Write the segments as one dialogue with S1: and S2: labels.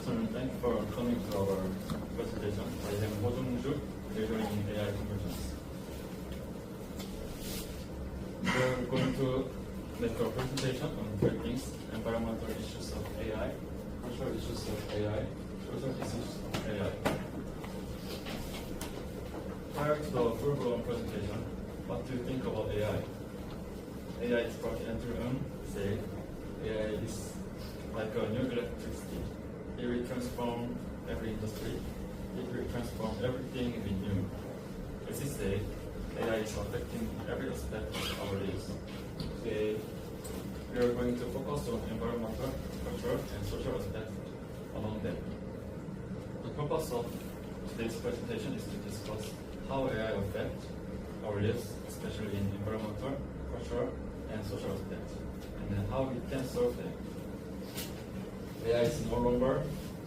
S1: afternoon. Thank you for coming to our presentation. I am Ho Jung-ju, majoring in AI convergence. We're going to make a presentation on three things: environmental issues of AI, cultural issues of AI, social issues of AI. Prior to the full-blown presentation, what do you think about AI? AI expert Andrew Ng said AI is like a new electricity. It will transform every industry. It will transform everything we knew. As he said, AI is affecting every aspect of our lives. Today, we are going to focus on environmental, cultural, and social aspects among them. The purpose of today's presentation is to discuss how AI affects our lives, especially in environmental, cultural, and social aspects, and then how we can solve them. AI is no longer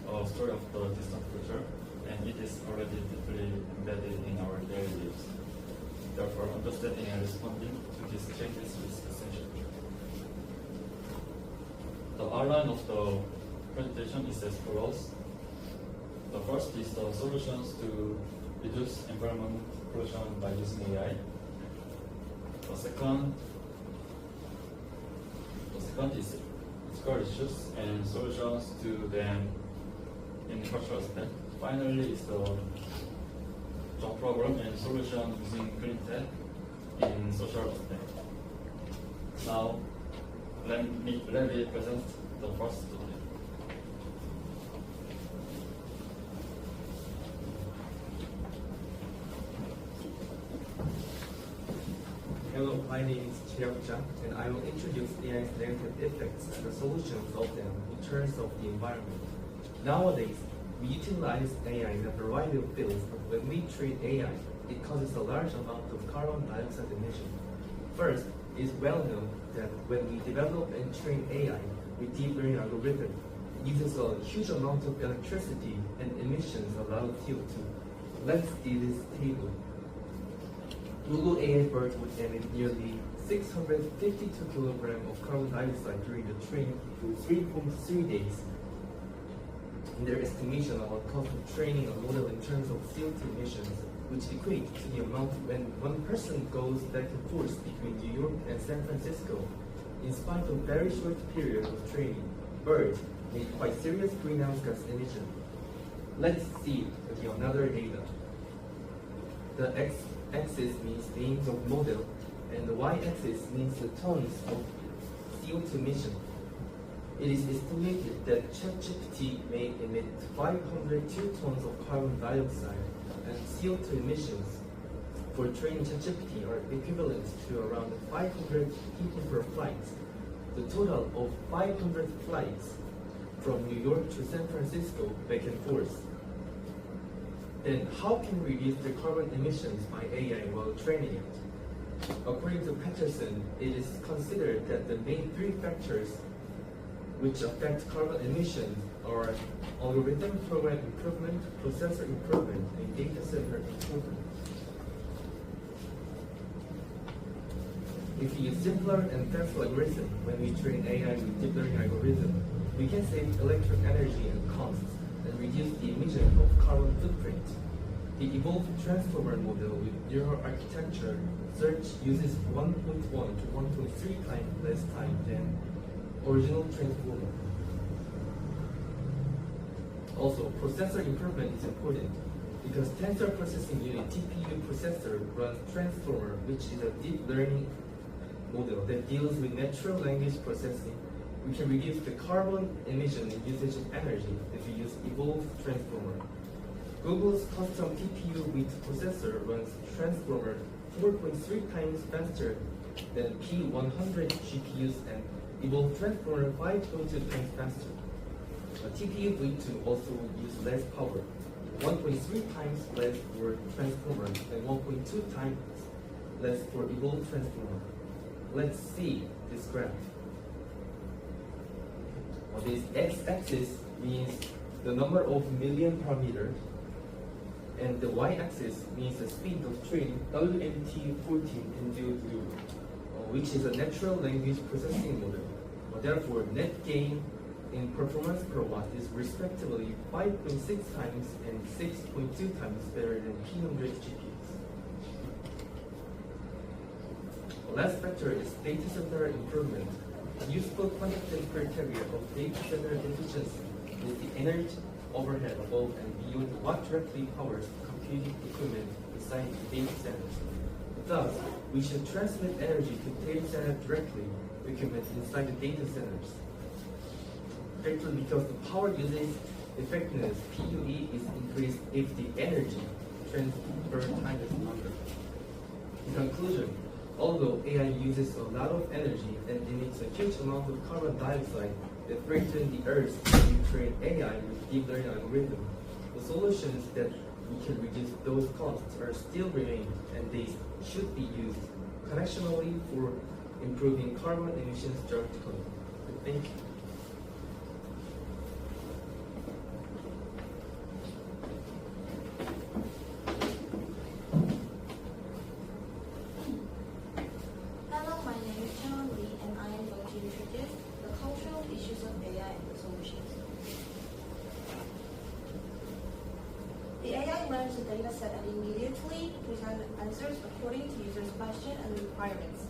S1: a story of the distant future, and it is already deeply embedded in our daily lives. Therefore, understanding and responding to these changes is essential. The outline of the presentation is as follows. The first is the solutions to reduce environmental pollution by using AI. The second is ethical issues and solutions to them in cultural aspect. Finally is the job problem and solution using clean tech in social aspect. Now, let me present the first topic.
S2: Hello, my name is Chirag Jang, and I will introduce AI's negative effects and the solutions of them in terms of the environment. Nowadays, we utilize AI in a variety of fields, but when we treat AI, it causes a large amount of carbon dioxide emission. First, it is well known that when we develop and train AI with deep learning algorithm, it uses a huge amount of electricity and emissions allowed CO2. Let's see this table. Google AI BERT would emit nearly 652 kilograms of carbon dioxide during the training for 3.3 days. In their estimation of the cost of training a model in terms of CO2 emissions, which equates to the amount when one person goes back and forth between New York and San Francisco. In spite of very short period of training, BERT made quite serious greenhouse gas emission. Let's see the another data. The x-axis means names of model, and the y-axis means the tons of CO2 emission. It is estimated that ChatGPT may emit 502 tons of carbon dioxide, and CO2 emissions for training ChatGPT are equivalent to around 500 people per flight. The total of 500 flights from New York to San Francisco back and forth. Then how can we reduce the carbon emissions by AI while training it? According to Peterson, it is considered that the main three factors which affect carbon emissions are algorithm program improvement, processor improvement, and data center improvement. If we use simpler and faster algorithm when we train AI with deep learning algorithm, we can save electric energy and costs and reduce the emission of carbon footprint. The evolved transformer model with neural architecture search uses 1.1 to 1.3 times less time than original transformer. Also, processor improvement is important because tensor processing unit TPU processor runs transformer, which is a deep learning model that deals with natural language processing. We can reduce the carbon emission and usage of energy if we use evolved transformer. Google's custom TPU with processor runs transformer 4.3 times faster than P100 GPUs and evolved transformer 5.2 times faster. A TPU V2 also use less power, 1.3 times less for transformer and 1.2 times less for evolved transformer. Let's see this graph. This x-axis means the number of million parameters, and the y-axis means the speed of training WMT14 which is a natural language processing model. Therefore, net gain in performance per watt is respectively 5.6 times and 6.2 times better than P100 GPUs. The last factor is data center improvement. A useful quantitative criteria of data center efficiency is the energy overhead above and beyond what directly powers computing equipment inside the data centers. Thus, we should transmit energy to data center directly equipment inside the data centers. Directly because the power usage effectiveness PUE is increased if the energy transfer time is longer. In conclusion, although AI uses a lot of energy and emits a huge amount of carbon dioxide that threaten the Earth to train AI with deep learning algorithm, the solutions that we can reduce those costs are still remain, and they should be used connectionally for improving carbon emissions drastically. Thank you.
S3: Hello, my name is Sean Lee, and I am going to introduce the cultural issues of AI and the solutions. The AI learns the data set and immediately presents answers according to users' questions and requirements.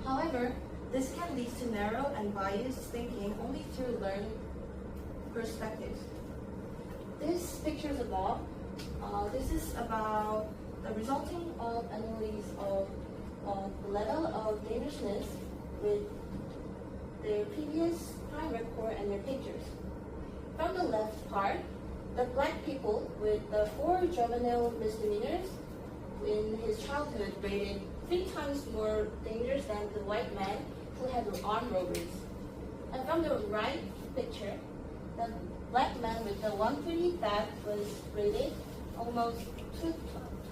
S3: However, this can lead to narrow and biased thinking only through learned perspectives. This picture is above. This is about the resulting of analysis of the level of dangerousness with their previous crime record and their pictures. From the left part, the black people with the 4 juvenile misdemeanors in his childhood rated 3 times more dangerous than the white man who had armed robberies. And from the right picture, the black man with the 130 theft was rated almost 2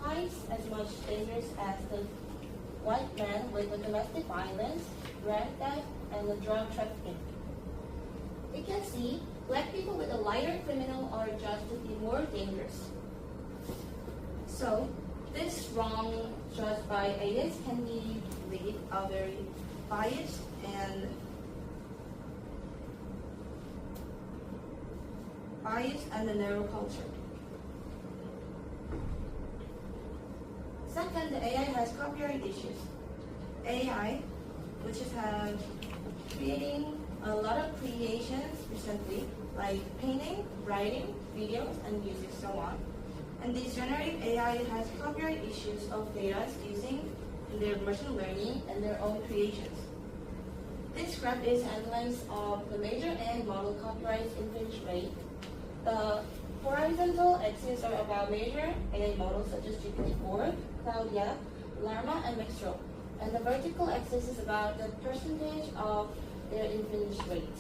S3: times as much dangerous as the white man with the domestic violence, grand theft, and the drug trafficking. You can see black people with a lighter criminal are judged to be more dangerous. So, this wrong judged by AS can be lead a very biased and a narrow culture. Second, the AI has copyright issues. AI, which is creating a lot of creations recently, like painting, writing, videos, and music, so on. And this generative AI has copyright issues of data using in their machine learning and their own creations. This graph is analysis of the major and model copyright infringement rate. The horizontal axes are about major AI models such as GPT-4, Claudia, Llama, and Mistral. And the vertical axis is about the percentage of their infringement rate.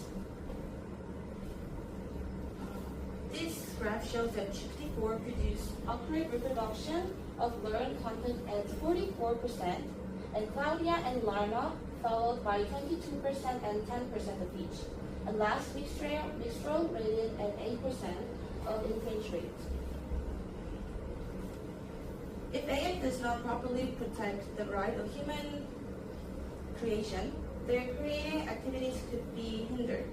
S3: This graph shows that GPT-4 produced accurate reproduction of learned content at 44%, and Claudia and Llama followed by 22% and 10% of each. And last, Mistral rated at 8% of infringement rate. If AI does not properly protect the right of human creation, their creating activities could be hindered.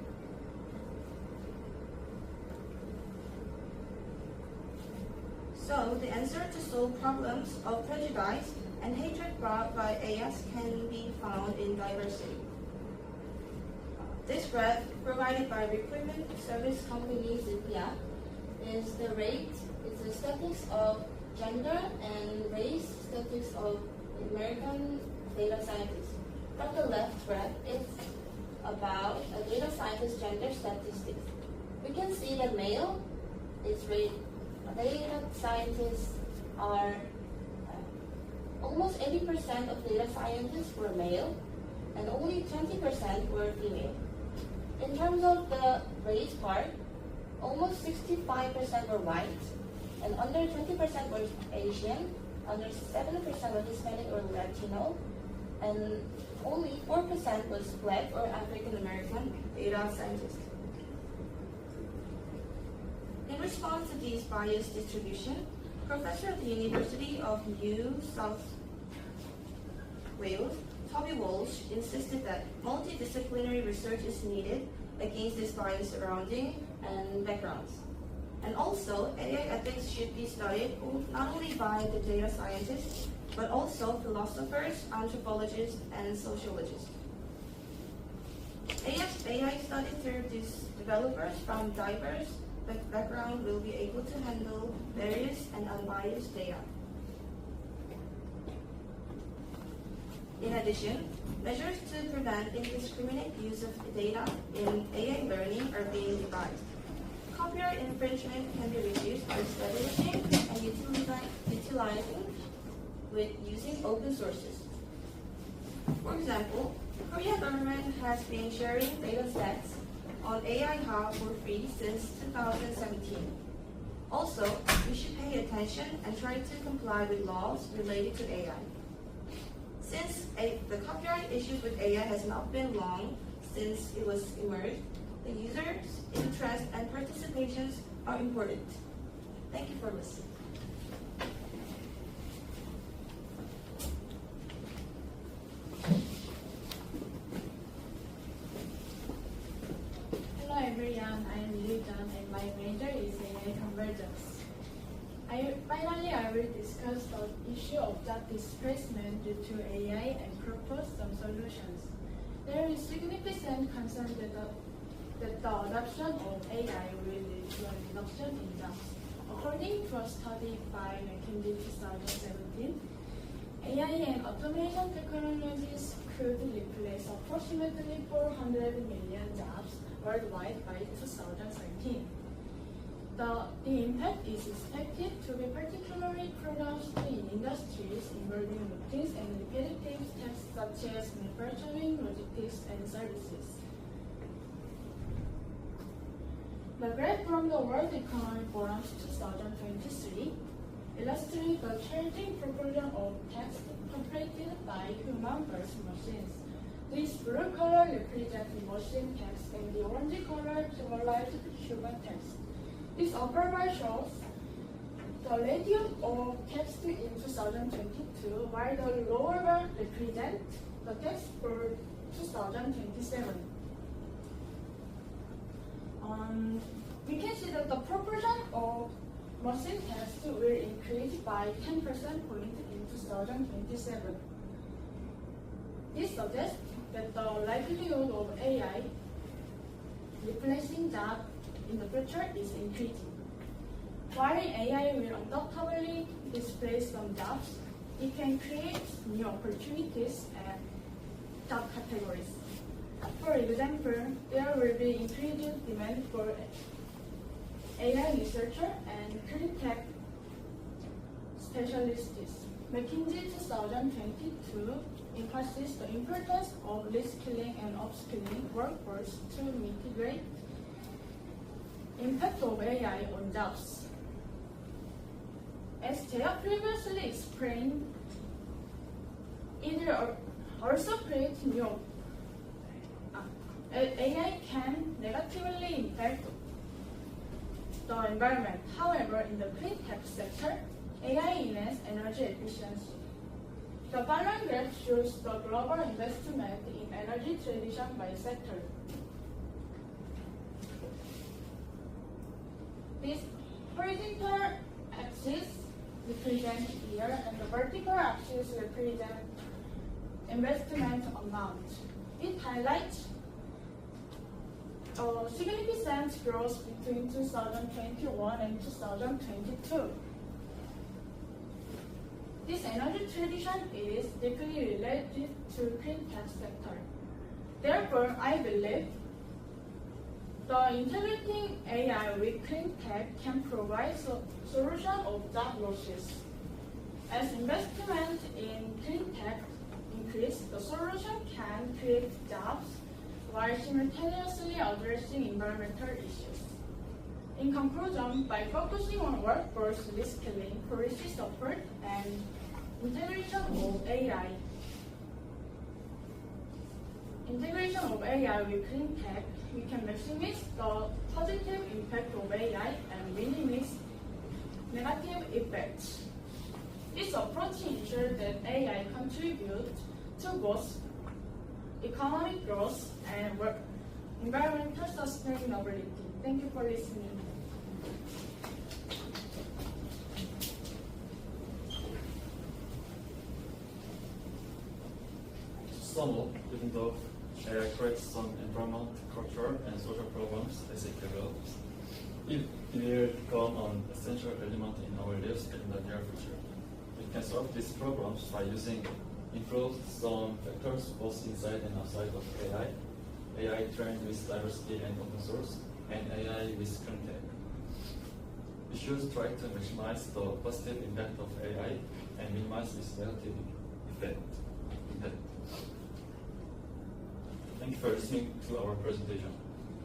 S3: So, the answer to solve problems of prejudice and hatred brought by AS can be found in diversity. This graph, provided by recruitment service company Zipia, is the rate, it's the statistics of gender and race statistics of American data scientists. From the left graph, it's about a data scientist gender statistics. We can see that male is rate. Data scientists are almost 80% of data scientists were male, and only 20% were female. In terms of the race part, almost 65% were white, and under 20% were Asian, under 7% were Hispanic or Latino, and only 4% was Black or African American data scientists. In response to these biased distribution, professor at the University of New South Wales, Toby Walsh, insisted that multidisciplinary research is needed against this bias surrounding and backgrounds. And also, AI ethics should be studied not only by the data scientists, but also philosophers, anthropologists, and sociologists. AI studied through these developers from diverse backgrounds will be able to handle various and unbiased data. In addition, measures to prevent indiscriminate use of data in AI learning are being devised. Copyright infringement can be reduced by establishing and utilizing with using open sources. For example, Korea government has been sharing data sets on AI Hub for free since 2017. Also, we should pay attention and try to comply with laws related to AI. Since the copyright issues with AI has not been long since it was emerged, the users' interest and participations are important. Thank you for listening.
S4: Hello everyone, I am Liu Zhang and my major is AI convergence. I will discuss the issue of job displacement due to AI and propose some solutions. There is significant concern that the adoption of AI will lead to a reduction in jobs. According to a study by McKinsey 2017, AI and automation technologies could replace approximately 400 million jobs worldwide by 2017. The impact is expected to be particularly pronounced in industries involving routines and repetitive tasks such as manufacturing, logistics, and services. The graph from the World Economic Forum's 2023 illustrates the changing proportion of text completed by human versus machines. This blue color represents machine text and the orange color symbolizes human text. This upper bar shows the ratio of text in 2022, while the lower bar represents the text for 2027. We can see that the proportion of machine text will increase by 10% point in 2027. This suggests that the likelihood of AI replacing jobs in the future is increasing. While AI will undoubtedly displace some jobs, it can create new opportunities and job categories. For example, there will be increased demand for AI researcher and clean tech specialists. McKinsey 2022 emphasizes the importance of reskilling and upskilling workforce to mitigate impact of AI on jobs. As Jaya previously explained, it will also create new. AI can negatively impact the environment. However, in the clean tech sector, AI enhances energy efficiency. The following graph shows the global investment in energy transition by sector. This horizontal axis represents year and the vertical axis represents investment amount. It highlights a significant growth between 2021 and 2022. This energy transition is deeply related to clean tech sector. Therefore, I believe the integrating AI with clean tech can provide solution of job losses. As investment in clean tech increase, the solution can create jobs while simultaneously addressing environmental issues. In conclusion, by focusing on workforce reskilling, policy support, and integration of AI with clean tech, we can maximize the positive impact of AI and minimize negative effects. This approach ensures that AI contributes to both economic growth and environmental sustainability. Thank you for listening.
S1: To sum up, even though AI creates some environment, cultural, and social problems as it develops, it will become an essential element in our lives in the near future. We can solve these problems by using improved some factors both inside and outside of AI trained with diversity and open source, and AI with clean tech. We should try to maximize the positive impact of AI and minimize its negative effect. Thank you for listening to our presentation.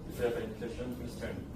S1: If you have any questions, please tell me.